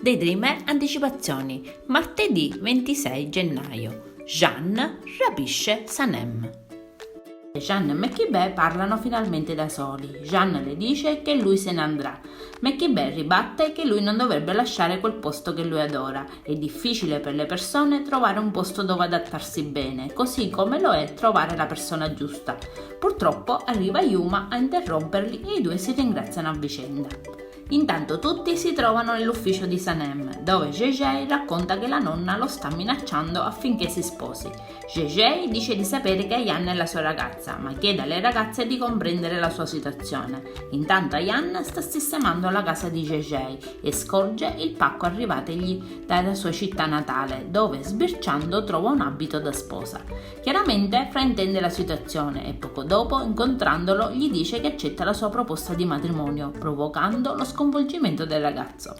Daydreamer Anticipazioni, martedì 26 gennaio. Jeanne rapisce Sanem. Jeanne e Meckibè parlano finalmente da soli. Jeanne le dice che lui se ne andrà. Meckibè ribatte che lui non dovrebbe lasciare quel posto che lui adora. È difficile per le persone trovare un posto dove adattarsi bene, così come lo è trovare la persona giusta. Purtroppo arriva Yuma a interromperli e i due si ringraziano a vicenda. Intanto tutti si trovano nell'ufficio di Sanem, dove Gégé racconta che la nonna lo sta minacciando affinché si sposi. Gégé dice di sapere che Ayan è la sua ragazza, ma chiede alle ragazze di comprendere la sua situazione. Intanto Ayan sta sistemando la casa di Gégé e scorge il pacco arrivategli dalla sua città natale, dove sbirciando trova un abito da sposa. Chiaramente fraintende la situazione e poco dopo, incontrandolo, gli dice che accetta la sua proposta di matrimonio, provocando lo sconvolgimento del ragazzo.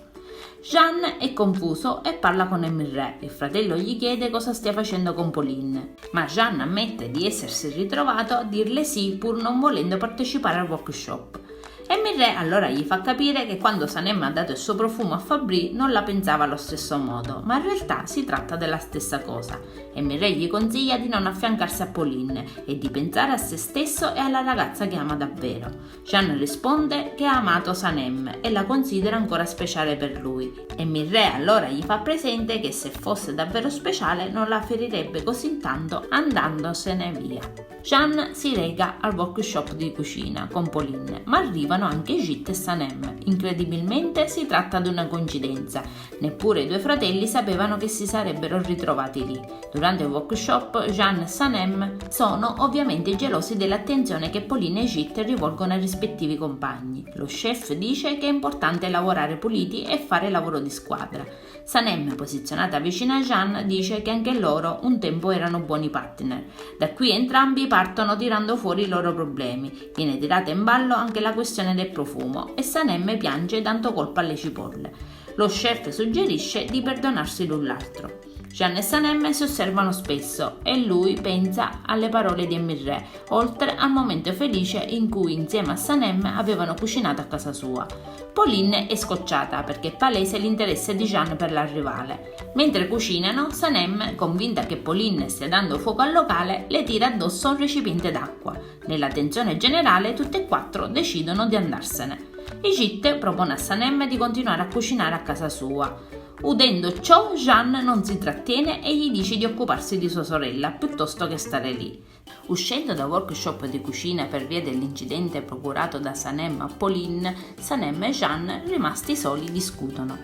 Jeanne è confuso e parla con Emirè. Il fratello gli chiede cosa stia facendo con Pauline, ma Jeanne ammette di essersi ritrovato a dirle sì pur non volendo partecipare al workshop. Emirè allora gli fa capire che quando Sanem ha dato il suo profumo a Fabri non la pensava allo stesso modo, ma in realtà si tratta della stessa cosa. Emirè gli consiglia di non affiancarsi a Pauline e di pensare a se stesso e alla ragazza che ama davvero. Jeanne risponde che ha amato Sanem e la considera ancora speciale per lui. Emirè allora gli fa presente che se fosse davvero speciale non la ferirebbe così tanto andandosene via. Jeanne si reca al workshop di cucina con Pauline, ma arrivano anche Jit e Sanem. Incredibilmente si tratta di una coincidenza, neppure i due fratelli sapevano che si sarebbero ritrovati lì. Durante il workshop Jeanne e Sanem sono ovviamente gelosi dell'attenzione che Pauline e Jit rivolgono ai rispettivi compagni. Lo chef dice che è importante lavorare puliti e fare lavoro di squadra. Sanem, posizionata vicino a Jeanne, dice che anche loro un tempo erano buoni partner. Da qui entrambi partono tirando fuori i loro problemi. Viene tirata in ballo anche la questione del profumo e Sanem piange dando colpa alle cipolle. Lo chef suggerisce di perdonarsi l'un l'altro. Jeanne e Sanem si osservano spesso e lui pensa alle parole di Emirè, oltre al momento felice in cui insieme a Sanem avevano cucinato a casa sua. Pauline è scocciata perché è palese l'interesse di Jeanne per la rivale. Mentre cucinano, Sanem, convinta che Pauline stia dando fuoco al locale, le tira addosso un recipiente d'acqua. Nella tensione generale, tutte e quattro decidono di andarsene. Jit propone a Sanem di continuare a cucinare a casa sua. Udendo ciò, Jeanne non si trattiene e gli dice di occuparsi di sua sorella piuttosto che stare lì. Uscendo dal workshop di cucina per via dell'incidente procurato da Sanem a Pauline, Sanem e Jeanne, rimasti soli, discutono.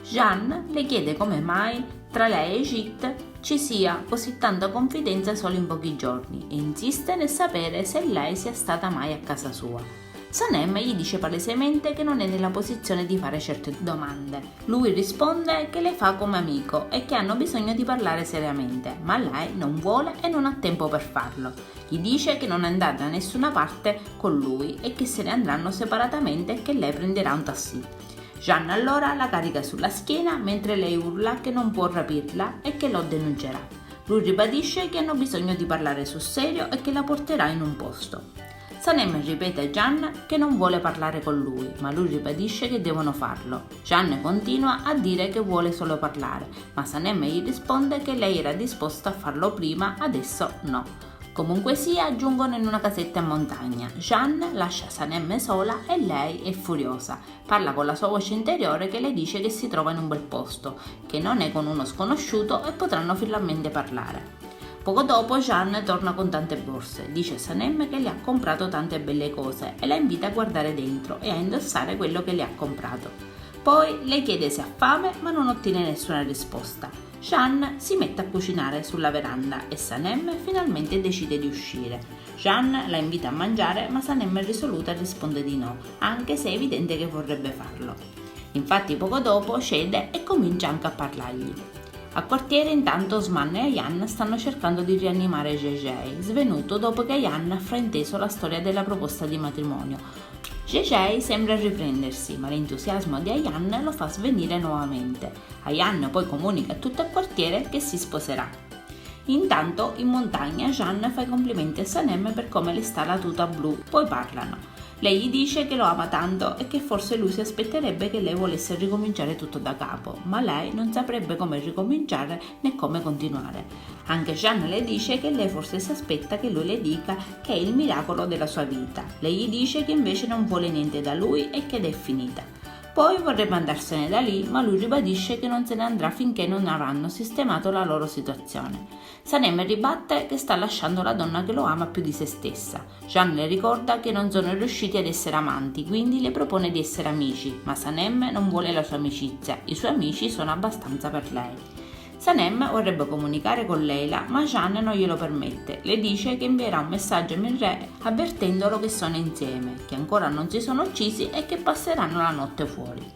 Jeanne le chiede come mai tra lei e Jit ci sia così tanta confidenza solo in pochi giorni e insiste nel sapere se lei sia stata mai a casa sua. Sanem gli dice palesemente che non è nella posizione di fare certe domande. Lui risponde che le fa come amico e che hanno bisogno di parlare seriamente, ma lei non vuole e non ha tempo per farlo. Gli dice che non è andata da nessuna parte con lui e che se ne andranno separatamente e che lei prenderà un taxi. Jeanne allora la carica sulla schiena mentre lei urla che non può rapirla e che lo denuncerà. Lui ribadisce che hanno bisogno di parlare sul serio e che la porterà in un posto. Sanem ripete a Jeanne che non vuole parlare con lui, ma lui ribadisce che devono farlo. Jeanne continua a dire che vuole solo parlare, ma Sanem gli risponde che lei era disposta a farlo prima, adesso no. Comunque sia, giungono in una casetta in montagna. Jeanne lascia Sanem sola e lei è furiosa. Parla con la sua voce interiore che le dice che si trova in un bel posto, che non è con uno sconosciuto e potranno finalmente parlare. Poco dopo Jeanne torna con tante borse, dice a Sanem che le ha comprato tante belle cose e la invita a guardare dentro e a indossare quello che le ha comprato. Poi le chiede se ha fame ma non ottiene nessuna risposta. Jeanne si mette a cucinare sulla veranda e Sanem finalmente decide di uscire. Jeanne la invita a mangiare ma Sanem è risoluta e risponde di no, anche se è evidente che vorrebbe farlo. Infatti poco dopo cede e comincia anche a parlargli. Al quartiere intanto Osman e Ayan stanno cercando di rianimare Gégé, svenuto dopo che Ayan ha frainteso la storia della proposta di matrimonio. Gégé sembra riprendersi, ma l'entusiasmo di Ayan lo fa svenire nuovamente. Ayan poi comunica a tutto il quartiere che si sposerà. Intanto in montagna Jeanne fa i complimenti a Sanem per come le sta la tuta blu, poi parlano. Lei gli dice che lo ama tanto e che forse lui si aspetterebbe che lei volesse ricominciare tutto da capo, ma lei non saprebbe come ricominciare né come continuare. Anche Jeanne le dice che lei forse si aspetta che lui le dica che è il miracolo della sua vita. Lei gli dice che invece non vuole niente da lui e che è finita. Poi vorrebbe andarsene da lì, ma lui ribadisce che non se ne andrà finché non avranno sistemato la loro situazione. Sanem ribatte che sta lasciando la donna che lo ama più di se stessa. Jeanne le ricorda che non sono riusciti ad essere amanti, quindi le propone di essere amici, ma Sanem non vuole la sua amicizia, i suoi amici sono abbastanza per lei. Sanem vorrebbe comunicare con Leila, ma Jeanne non glielo permette. Le dice che invierà un messaggio a Mirre avvertendolo che sono insieme, che ancora non si sono uccisi e che passeranno la notte fuori.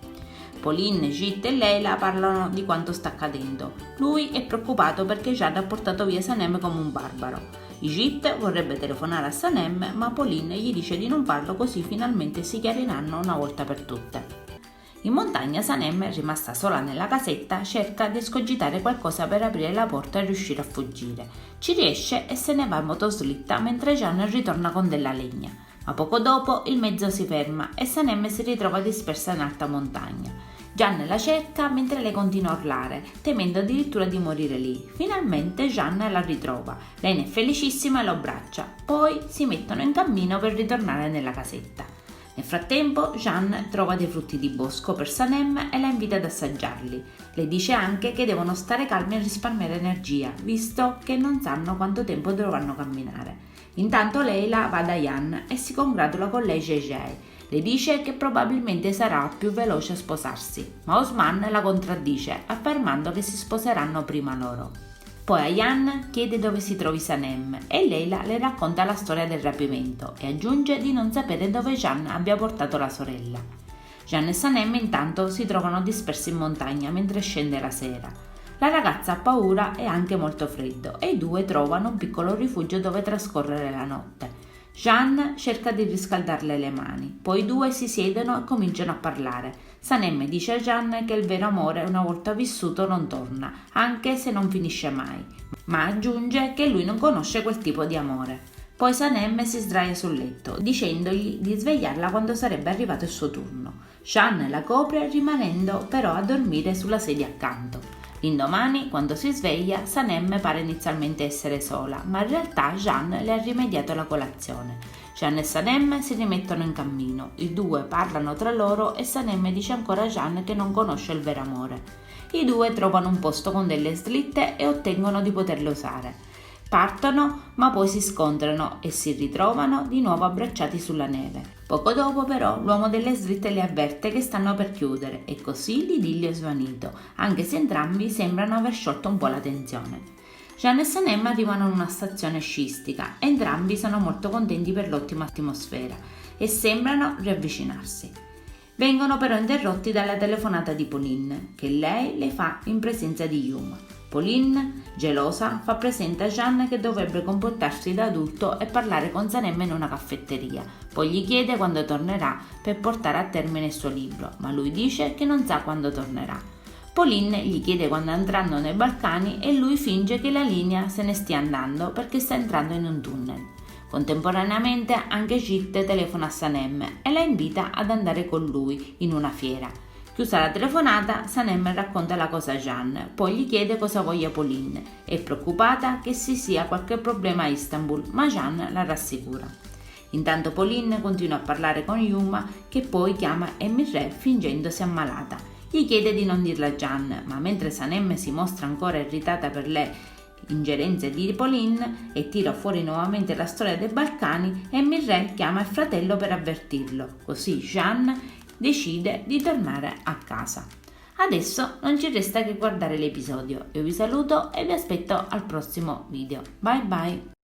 Pauline, Jit e Leila parlano di quanto sta accadendo. Lui è preoccupato perché Jeanne ha portato via Sanem come un barbaro. Jit vorrebbe telefonare a Sanem, ma Pauline gli dice di non farlo così finalmente si chiariranno una volta per tutte. In montagna Sanem, rimasta sola nella casetta, cerca di escogitare qualcosa per aprire la porta e riuscire a fuggire. Ci riesce e se ne va in motoslitta mentre Jeanne ritorna con della legna. Ma poco dopo il mezzo si ferma e Sanem si ritrova dispersa in alta montagna. Jeanne la cerca mentre lei continua a urlare, temendo addirittura di morire lì. Finalmente Jeanne la ritrova. Lei ne è felicissima e lo abbraccia. Poi si mettono in cammino per ritornare nella casetta. Nel frattempo Jeanne trova dei frutti di bosco per Sanem e la invita ad assaggiarli. Le dice anche che devono stare calmi e risparmiare energia, visto che non sanno quanto tempo dovranno camminare. Intanto Leila va da Jan e si congratula con lei JJ. Le dice che probabilmente sarà più veloce a sposarsi, ma Osman la contraddice, affermando che si sposeranno prima loro. Poi a Jan chiede dove si trovi Sanem e Leila le racconta la storia del rapimento e aggiunge di non sapere dove Jeanne abbia portato la sorella. Jeanne e Sanem intanto si trovano dispersi in montagna mentre scende la sera. La ragazza ha paura e anche molto freddo e i due trovano un piccolo rifugio dove trascorrere la notte. Jeanne cerca di riscaldarle le mani, poi i due si siedono e cominciano a parlare. Sanem dice a Jeanne che il vero amore una volta vissuto non torna, anche se non finisce mai, ma aggiunge che lui non conosce quel tipo di amore. Poi Sanem si sdraia sul letto, dicendogli di svegliarla quando sarebbe arrivato il suo turno. Jeanne la copre rimanendo però a dormire sulla sedia accanto. L'indomani, quando si sveglia, Sanem pare inizialmente essere sola, ma in realtà Jeanne le ha rimediato la colazione. Jeanne e Sanem si rimettono in cammino, i due parlano tra loro e Sanem dice ancora a Jeanne che non conosce il vero amore. I due trovano un posto con delle slitte e ottengono di poterle usare. Partono, ma poi si scontrano e si ritrovano di nuovo abbracciati sulla neve. Poco dopo però l'uomo delle slitte li avverte che stanno per chiudere e così l'idillio è svanito, anche se entrambi sembrano aver sciolto un po' la tensione. Jeanne e Sanem arrivano in una stazione sciistica e entrambi sono molto contenti per l'ottima atmosfera e sembrano riavvicinarsi. Vengono però interrotti dalla telefonata di Pauline, che lei le fa in presenza di Yuma. Pauline, gelosa, fa presente a Jeanne che dovrebbe comportarsi da adulto e parlare con Sanem in una caffetteria. Poi gli chiede quando tornerà per portare a termine il suo libro, ma lui dice che non sa quando tornerà. Pauline gli chiede quando andranno nei Balcani e lui finge che la linea se ne stia andando perché sta entrando in un tunnel. Contemporaneamente anche Jit telefona a Sanem e la invita ad andare con lui in una fiera. Chiusa la telefonata, Sanem racconta la cosa a Jeanne, poi gli chiede cosa voglia Pauline. È preoccupata che ci sia qualche problema a Istanbul, ma Jeanne la rassicura. Intanto Pauline continua a parlare con Yuma, che poi chiama Emirre fingendosi ammalata. Gli chiede di non dirla a Jeanne, ma mentre Sanem si mostra ancora irritata per le ingerenze di Pauline e tira fuori nuovamente la storia dei Balcani, Emirre chiama il fratello per avvertirlo. Così Jeanne decide di tornare a casa. Adesso non ci resta che guardare l'episodio. Io vi saluto e vi aspetto al prossimo video. Bye bye!